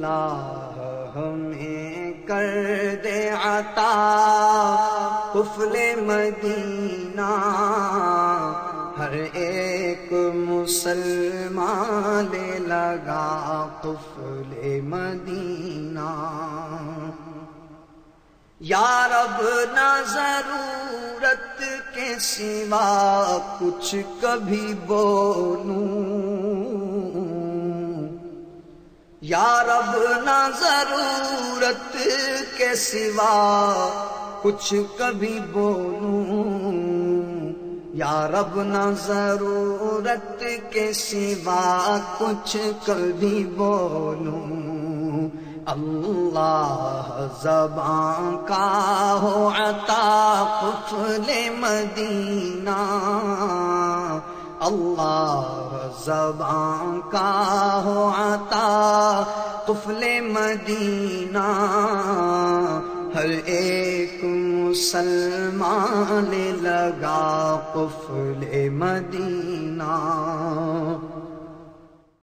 اللہ ہمیں کر دے عطا قفل مدینہ، ہر ایک مسلمان لے لگا قفل مدینہ۔ یا رب نہ ضرورت کے سوا کچھ کبھی بولوں، یا رب نہ ضرورت کے سوا کچھ کبھی بولوں، یا رب نہ ضرورت کے سوا کچھ کبھی بولوں۔ اللہ زبان کا ہو عطا قفل مدینہ، اللہ زبان کا ہو عطا قفل مدینہ، ہر ایک مسلمان لے لگا قفل مدینہ۔